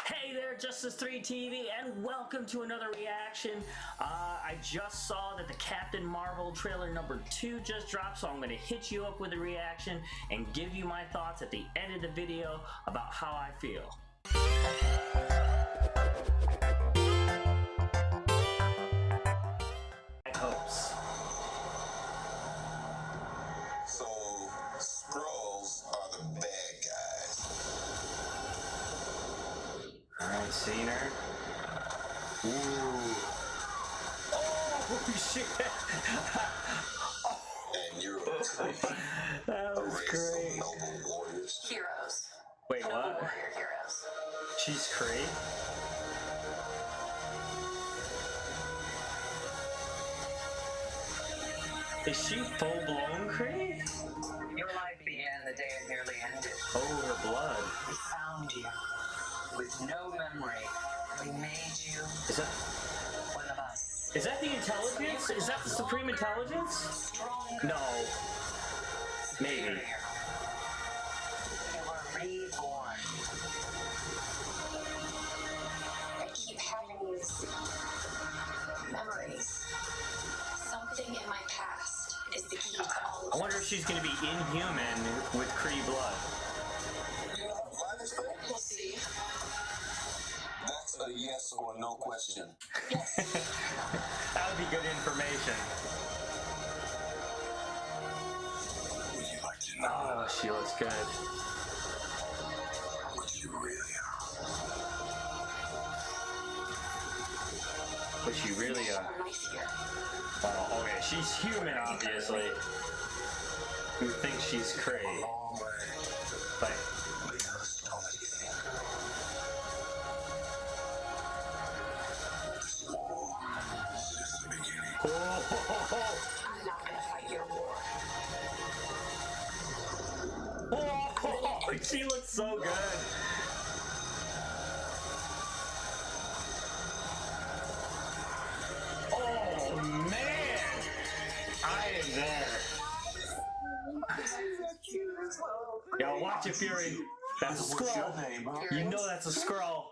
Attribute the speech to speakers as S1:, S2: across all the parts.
S1: Hey there, Justice3 TV, and welcome to another reaction. I just saw that the Captain Marvel trailer number 2 just dropped, so I'm going to hit you up with a reaction and give you my thoughts at the end of the video about how I feel. Hopes.
S2: So, Skrulls are the bad guys.
S1: Alright, seen her. Ooh. Oh, shit.
S2: And you're a Kree.
S1: That was great.
S2: Of noble warriors.
S3: Heroes.
S1: Wait,
S3: Noble
S1: what?
S3: warrior heroes.
S1: She's Kree? Is she full-blown Kree?
S3: Your life began the day it nearly ended.
S1: Oh, her blood.
S3: We found you with no memory. We made you
S1: Is that
S3: one of us.
S1: the intelligence? Is that the supreme intelligence?
S3: Stronger.
S1: No. Maybe.
S3: Superior. You were reborn.
S4: I keep having these memories. Something in my past is the key to all
S1: I
S4: of
S1: wonder if she's gonna be inhuman with Kree blood.
S2: You know how to fly this thing?
S4: We'll see.
S2: That's a yes or no question.
S4: Yes.
S1: That would be good information.
S2: Would you like to know
S1: Oh, she looks good.
S2: what you really are?
S1: But she really,
S4: A knife here.
S1: oh, okay, she's human, obviously. Who thinks she's Kree.
S2: Long way.
S1: But,
S2: But you never saw anything. This war is just the beginning.
S1: oh,
S4: I'm not gonna fight your war.
S1: she looks so good. Oh, man. I am there. Yo, watch it, Fury. That's a
S2: What's your
S1: Skrull.
S2: name, huh?
S1: You know that's a Skrull.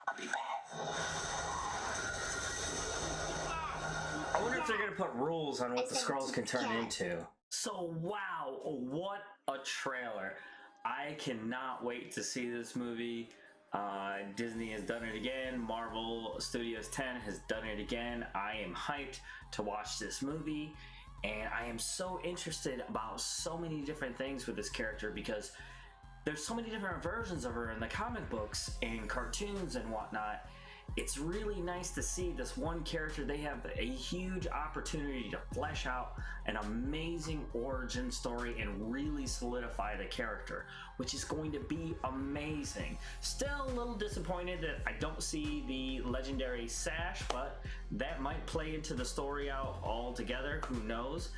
S2: I'll be back.
S1: I wonder if they're gonna put rules on what the Skrulls can turn into. So wow, what a trailer. I cannot wait to see this movie. Disney has done it again. Marvel Studios 10 has done it again. I am hyped to watch this movie, and I am so interested about so many different things with this character because there's so many different versions of her in the comic books and cartoons and whatnot. It's really nice to see this one character. They have a huge opportunity to flesh out an amazing origin story and really solidify the character, which is going to be amazing. Still a little disappointed that I don't see the legendary sash, but that might play into the story out altogether. Who knows?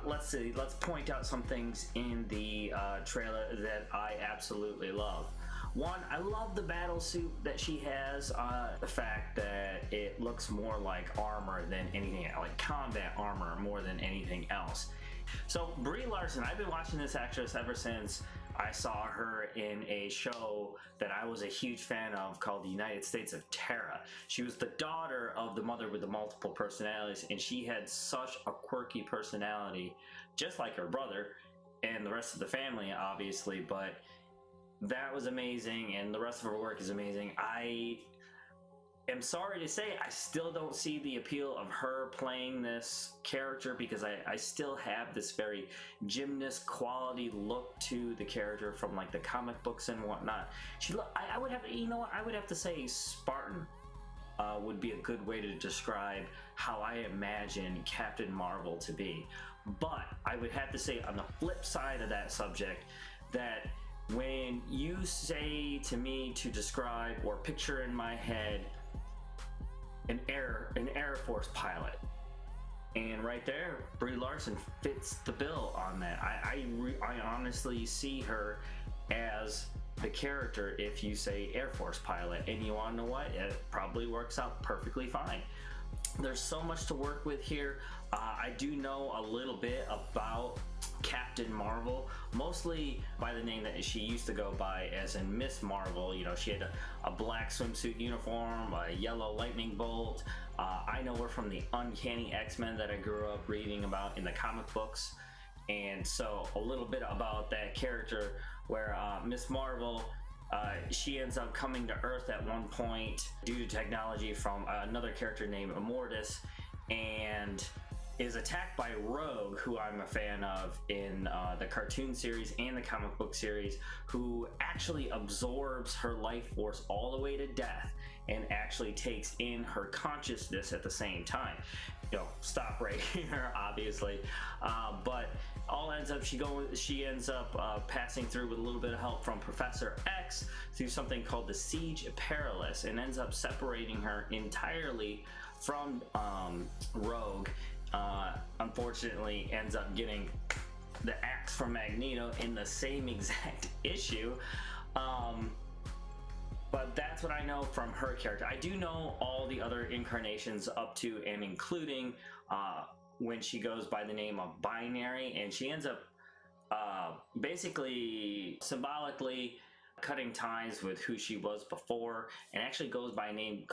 S1: Let's see. Let's point out some things in the trailer that I absolutely love. One, I love the battle suit that she has. The fact that it looks more like armor than anything, like combat armor more than anything else. So Brie Larson, I've been watching this actress ever since I saw her in a show that I was a huge fan of called The United States of Terra. She was the daughter of the mother with the multiple personalities, and she had such a quirky personality, just like her brother and the rest of the family, obviously, but that was amazing, and the rest of her work is amazing. I am sorry to say I still don't see the appeal of her playing this character because I still have this very gymnast quality look to the character from like the comic books and whatnot. I would have, you know what, I would have to say Spartan would be a good way to describe how I imagine Captain Marvel to be. But I would have to say on the flip side of that subject that when you say to me to describe or picture in my head an Air Force pilot, and right there Brie Larson fits the bill on that. I honestly see her as the character if you say Air Force pilot, and you want to know what, it probably works out perfectly fine. There's so much to work with here. I do know a little bit about Captain Marvel, mostly by the name that she used to go by as in Miss Marvel. You know, she had a black swimsuit uniform, a yellow lightning bolt. I know her from the Uncanny X-Men that I grew up reading about in the comic books. And so a little bit about that character, where Miss Marvel, she ends up coming to Earth at one point due to technology from another character named Immortus, and is attacked by Rogue, who I'm a fan of in the cartoon series and the comic book series, who actually absorbs her life force all the way to death and actually takes in her consciousness at the same time. You know, stop right here, obviously, but all ends up she ends up passing through with a little bit of help from Professor X through something called the Siege Perilous, and ends up separating her entirely from Rogue. Unfortunately ends up getting the axe from Magneto in the same exact issue. But that's what I know from her character. I do know all the other incarnations up to and including when she goes by the name of Binary, and she ends up basically symbolically cutting ties with who she was before, and actually goes by name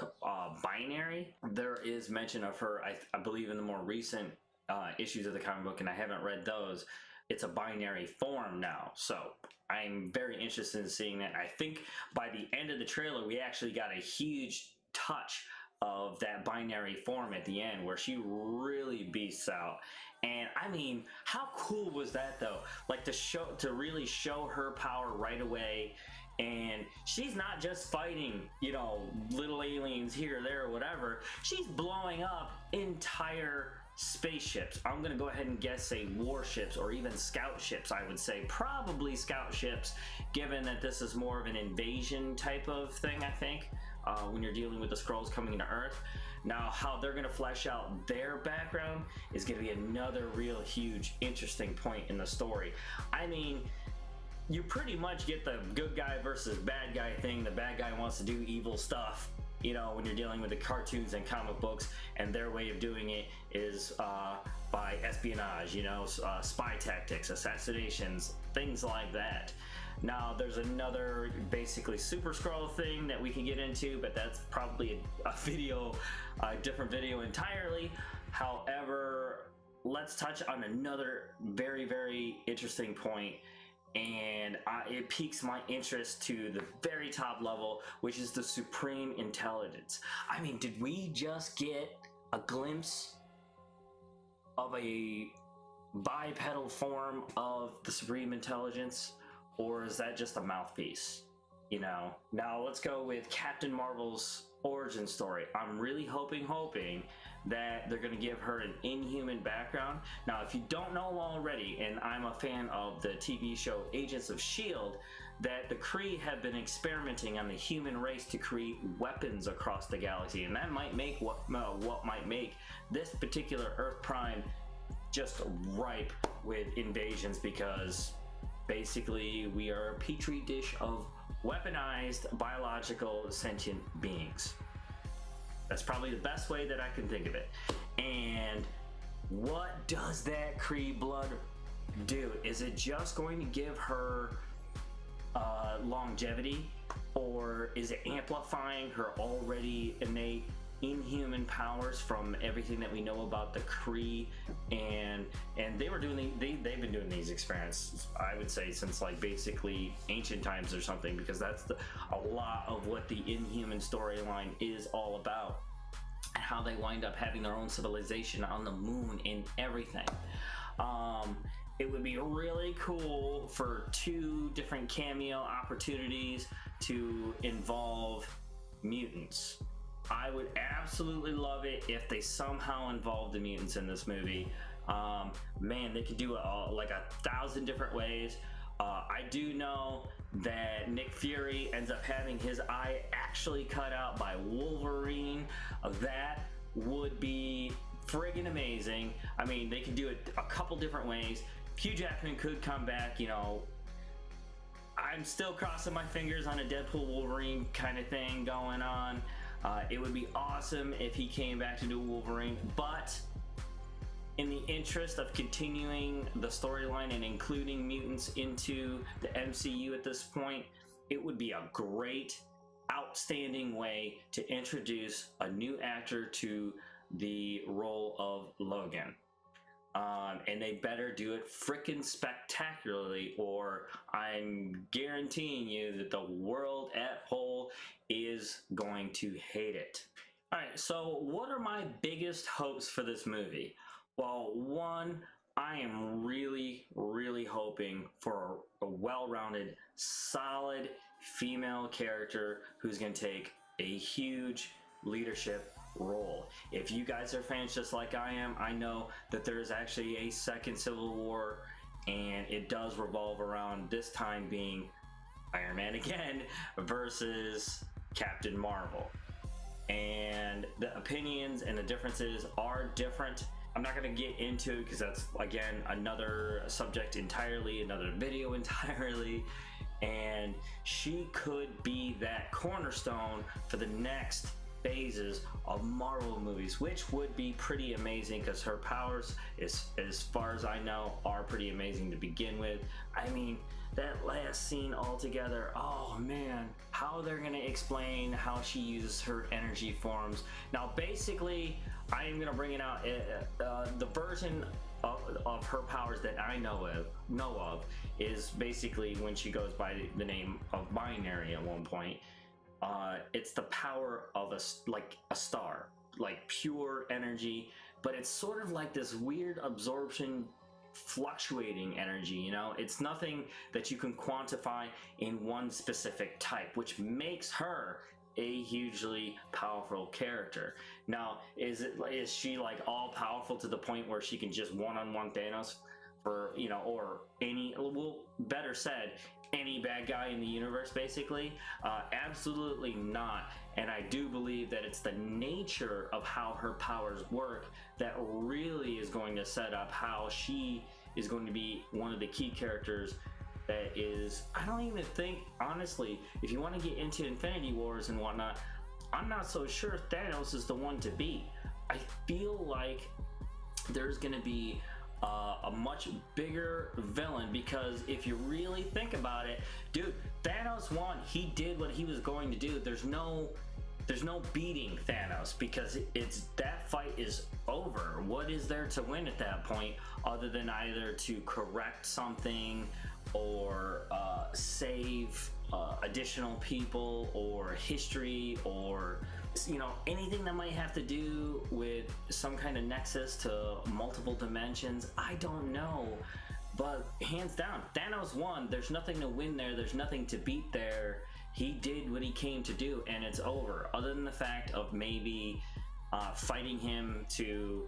S1: Binary. There is mention of her, I believe, in the more recent issues of the comic book, and I haven't read those. It's a binary form now, so I'm very interested in seeing that. I think by the end of the trailer, we actually got a huge touch of that binary form at the end, where she really beasts out. And I mean, how cool was that though? Like to really show her power right away. And she's not just fighting, you know, little aliens here, there, or whatever. She's blowing up entire spaceships. I'm gonna go ahead and guess, say warships, or even scout ships. I would say probably scout ships, given that this is more of an invasion type of thing, I think, when you're dealing with the Skrulls coming to Earth. Now, how they're gonna flesh out their background is gonna be another real huge interesting point in the story. I mean, you pretty much get the good guy versus bad guy thing. The bad guy wants to do evil stuff, you know, when you're dealing with the cartoons and comic books, and their way of doing it is by espionage, you know, spy tactics, assassinations, things like that. Now, there's another basically Super Skrull thing that we can get into, but that's probably a different video entirely. However, let's touch on another very, very interesting point, and it piques my interest to the very top level, which is the Supreme Intelligence. I mean, did we just get a glimpse of a bipedal form of the Supreme Intelligence, or is that just a mouthpiece? You know, now let's go with Captain Marvel's origin story. I'm really hoping that they're going to give her an inhuman background. Now, if you don't know already, and I'm a fan of the TV show Agents of S.H.I.E.L.D., that the Kree have been experimenting on the human race to create weapons across the galaxy, and that might make what might make this particular Earth Prime just ripe with invasions, because basically we are a petri dish of weaponized biological sentient beings. That's probably the best way that I can think of it. And what does that Kree blood do? Is it just going to give her longevity, or is it amplifying her already innate inhuman powers from everything that we know about the Kree? And they've been doing these experiments, I would say, since like basically ancient times or something, because that's a lot of what the inhuman storyline is all about, and how they wind up having their own civilization on the moon and everything. It would be really cool for 2 different cameo opportunities to involve mutants. I would absolutely love it if they somehow involved the mutants in this movie. Man, they could do it all, like 1,000 different ways. I do know that Nick Fury ends up having his eye actually cut out by Wolverine. That would be friggin' amazing. I mean, they could do it a couple different ways. Hugh Jackman could come back, you know. I'm still crossing my fingers on a Deadpool Wolverine kind of thing going on. It would be awesome if he came back to do Wolverine, but in the interest of continuing the storyline and including mutants into the MCU at this point, it would be a great, outstanding way to introduce a new actor to the role of Logan. And they better do it frickin' spectacularly, or I'm guaranteeing you that the world at whole is going to hate it. Alright, so what are my biggest hopes for this movie? Well, one, I am really, really hoping for a well-rounded, solid female character who's going to take a huge leadership role. If you guys are fans just like I am, I know that there is actually a second Civil War, and it does revolve around this time being Iron Man again versus Captain Marvel. And the opinions and the differences are different. I'm not going to get into it because that's, again, another subject entirely, another video entirely. And she could be that cornerstone for the next phases of Marvel movies, which would be pretty amazing because her powers, as far as I know, are pretty amazing to begin with. I mean, that last scene altogether, oh man, how they're gonna explain how she uses her energy forms. Now basically, I am gonna bring it out, the version of her powers that I know of is basically when she goes by the name of Binary at one point. It's the power of a star, like pure energy, but it's sort of like this weird absorption, fluctuating energy, you know? It's nothing that you can quantify in one specific type, which makes her a hugely powerful character. Now, is she like all powerful to the point where she can just one-on-one Thanos for, you know, or any, well, better said, any bad guy in the universe, basically? Absolutely not. And I do believe that it's the nature of how her powers work that really is going to set up how she is going to be one of the key characters that is, I don't even think, honestly, if you want to get into Infinity Wars and whatnot, I'm not so sure Thanos is the one to beat. I feel like there's going to be a much bigger villain, because if you really think about it, dude, Thanos won. He did what he was going to do. There's no beating Thanos, because it's that fight is over. What is there to win at that point other than either to correct something or save additional people or history, or, you know, anything that might have to do with some kind of nexus to multiple dimensions? I don't know, but hands down, Thanos won. There's nothing to win there. There's nothing to beat there. He did what he came to do, and it's over, other than the fact of maybe fighting him to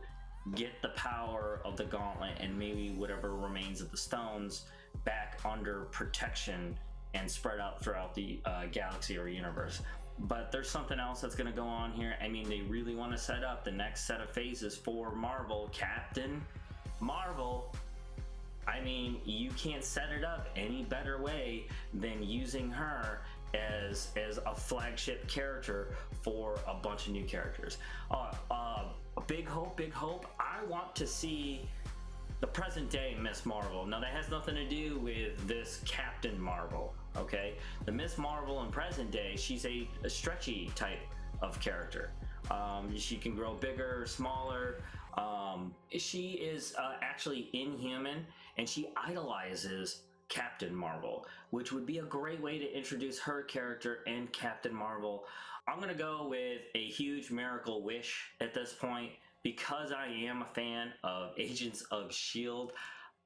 S1: get the power of the gauntlet and maybe whatever remains of the stones back under protection and spread out throughout the galaxy or universe. But there's something else that's going to go on here. I mean, they really want to set up the next set of phases for Marvel. Captain Marvel, I mean, you can't set it up any better way than using her as a flagship character for a bunch of new characters. Big hope. I want to see the present day Miss Marvel. Now, that has nothing to do with this Captain Marvel, okay? The Miss Marvel in present day, she's a stretchy type of character. She can grow bigger, smaller. She is actually inhuman, and she idolizes Captain Marvel, which would be a great way to introduce her character and Captain Marvel. I'm gonna go with a huge miracle wish at this point, because I am a fan of Agents of S.H.I.E.L.D.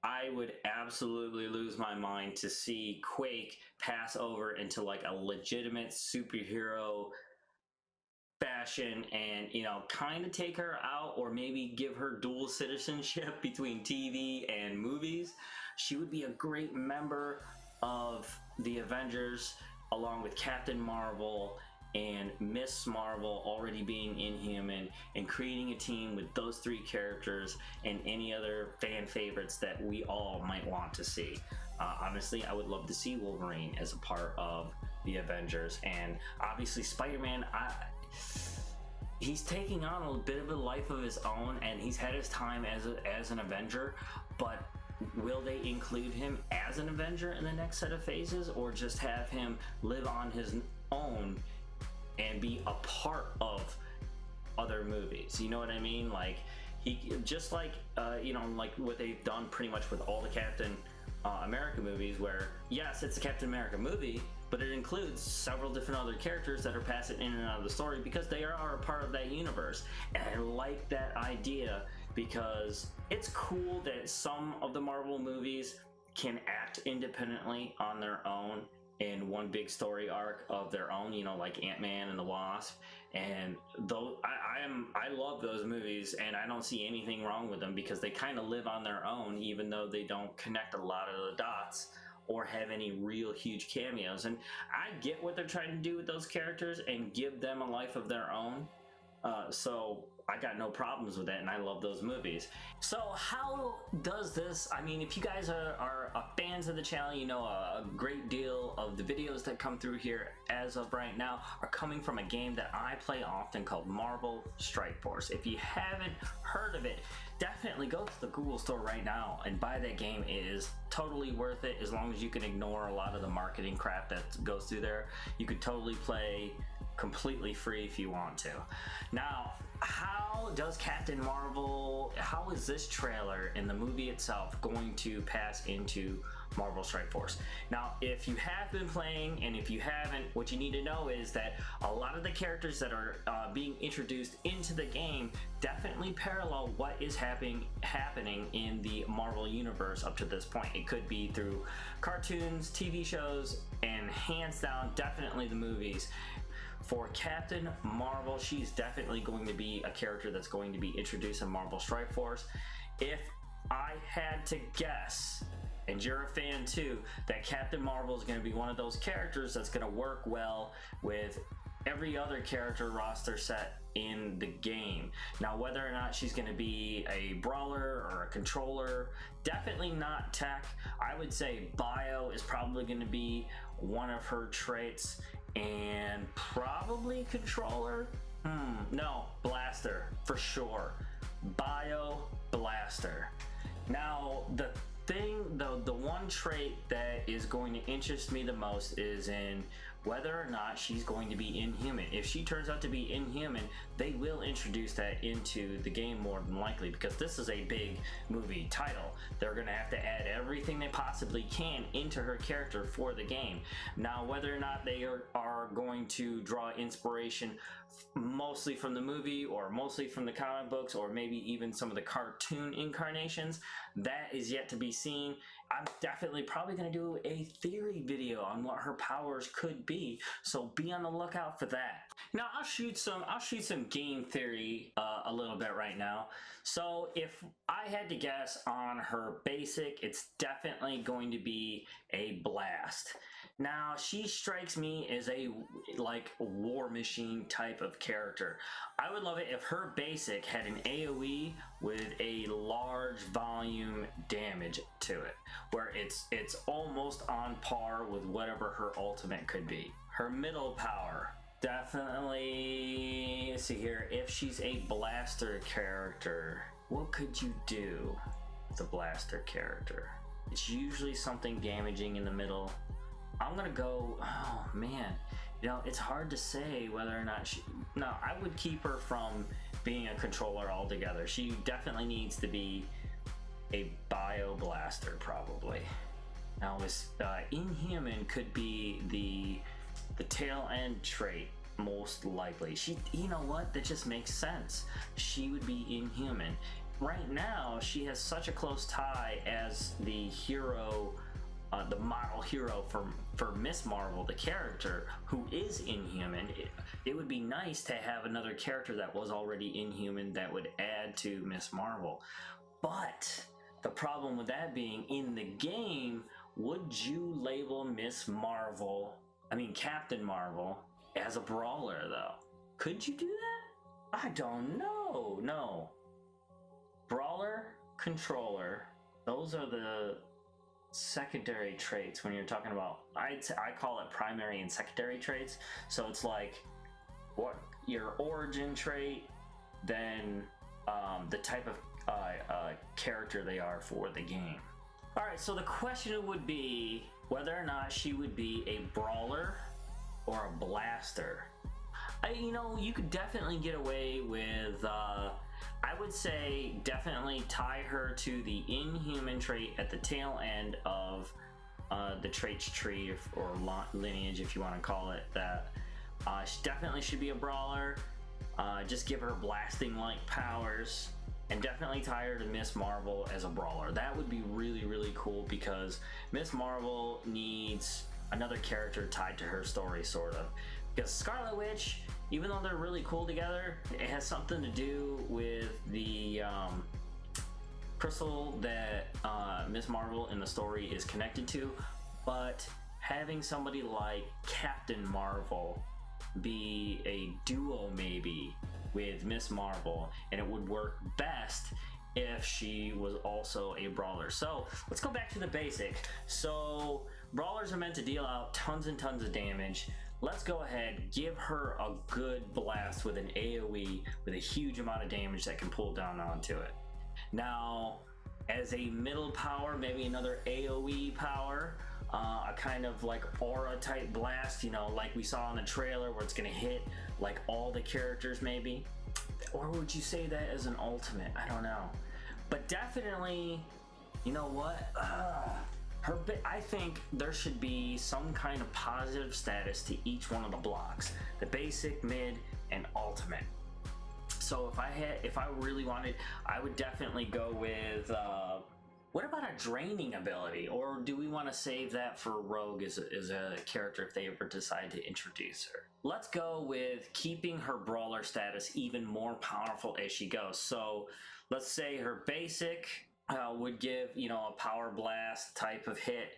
S1: I would absolutely lose my mind to see Quake pass over into like a legitimate superhero fashion and, you know, kind of take her out, or maybe give her dual citizenship between TV and movies. She would be a great member of the Avengers, along with Captain Marvel and Miss Marvel already being inhuman, and creating a team with those three characters and any other fan favorites that we all might want to see. Honestly, I would love to see Wolverine as a part of the Avengers, and obviously Spider-Man. he's taking on a bit of a life of his own, and he's had his time as an Avenger, but will they include him as an Avenger in the next set of phases, or just have him live on his own and be a part of other movies? You know what I mean? Like, he just like you know, like what they've done pretty much with all the Captain America movies, where yes, it's a Captain America movie, but it includes several different other characters that are passing in and out of the story because they are a part of that universe. And I like that idea because it's cool that some of the Marvel movies can act independently on their own in one big story arc of their own, you know, like Ant-Man and the Wasp. And though I love those movies, and I don't see anything wrong with them because they kind of live on their own, even though they don't connect a lot of the dots or have any real huge cameos. And I get what they're trying to do with those characters and give them a life of their own. So I got no problems with that, and I love those movies. So how does this, I mean, if you guys are fans of the channel, you know a great deal of the videos that come through here as of right now are coming from a game that I play often called Marvel Strike Force. If you haven't heard of it, definitely go to the Google store right now and buy that game. It is totally worth it as long as you can ignore a lot of the marketing crap that goes through there. You could totally play completely free if you want to. Now, how does Captain Marvel, how is this trailer and the movie itself going to pass into Marvel Strike Force? Now, if you have been playing, and if you haven't, what you need to know is that a lot of the characters that are being introduced into the game definitely parallel what is happening in the Marvel universe up to this point. It could be through cartoons, TV shows, and hands down, definitely the movies. For Captain Marvel, she's definitely going to be a character that's going to be introduced in Marvel Strike Force. If I had to guess, and you're a fan too, that Captain Marvel is going to be one of those characters that's going to work well with every other character roster set in the game. Now, whether or not she's going to be a brawler or a controller, definitely not tech. I would say bio is probably going to be one of her traits, and probably controller. No, blaster for sure. Bio, blaster. Now, the thing, though, the one trait that is going to interest me the most is in whether or not she's going to be inhuman. If she turns out to be inhuman, they will introduce that into the game more than likely, because this is a big movie title. They're going to have to add everything they possibly can into her character for the game. Now, whether or not they are going to draw inspiration mostly from the movie or mostly from the comic books or maybe even some of the cartoon incarnations, that is yet to be seen. I'm definitely probably going to do a theory video on what her powers could be, so be on the lookout for that. Now, I'll shoot some game theory a little bit right now. So if I had to guess on her basic, it's definitely going to be a blast. Now, she strikes me as a like war machine type of character. I would love it if her basic had an AoE with a large volume damage to it, where it's almost on par with whatever her ultimate could be. Her middle power, definitely, let's see here, if she's a blaster character, what could you do with a blaster character? It's usually something damaging in the middle. I'm gonna go, oh man, you know, it's hard to say whether or not no, I would keep her from being a controller altogether. She definitely needs to be a bio blaster, probably. Now, inhuman could be the tail end trait, most likely. You know what, that just makes sense. She would be inhuman. Right now, she has such a close tie as the hero, the model hero for Miss Marvel, the character, who is inhuman. It would be nice to have another character that was already inhuman that would add to Miss Marvel. But the problem with that being, in the game, would you label Miss Marvel, I mean Captain Marvel, as a brawler though? Could you do that? I don't know. No. Brawler, controller, those are the secondary traits when you're talking about, I call it primary and secondary traits. So it's like what your origin trait, then the type of character they are for the game. Alright, so the question would be whether or not she would be a brawler or a blaster. You know, you could definitely get away with, I would say definitely tie her to the inhuman trait at the tail end of the traits tree, or lineage, if you want to call it that. She definitely should be a brawler. Just give her blasting like powers, and definitely tie her to Miss Marvel as a brawler. That would be really, really cool, because Miss Marvel needs another character tied to her story, sort of. Because Scarlet Witch, even though they're really cool together, it has something to do with the crystal that Miss Marvel in the story is connected to. But having somebody like Captain Marvel be a duo maybe with Miss Marvel, and it would work best if she was also a brawler. So let's go back to the basic. So brawlers are meant to deal out tons and tons of damage. Let's go ahead, give her a good blast with an AoE with a huge amount of damage that can pull down onto it. Now, as a middle power, maybe another AoE power, a kind of like aura type blast, you know, like we saw in the trailer, where it's gonna hit like all the characters maybe. Or would you say that as an ultimate? I don't know. But definitely, you know what? I think there should be some kind of positive status to each one of the blocks: the basic, mid, and ultimate. So if I really wanted, I would definitely go with what about a draining ability? Or do we want to save that for Rogue as a character if they ever decide to introduce her? Let's go with keeping her brawler status even more powerful as she goes. So let's say her basic would give, you know, a power blast type of hit,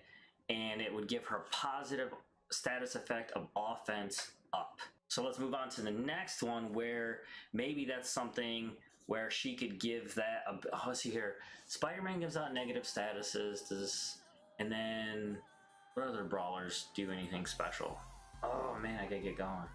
S1: and it would give her positive status effect of offense up. So let's move on to the next one, where maybe that's something where she could give that let's see here. Spider-Man gives out negative statuses, and then what other brawlers do anything special? Oh man, I gotta get going.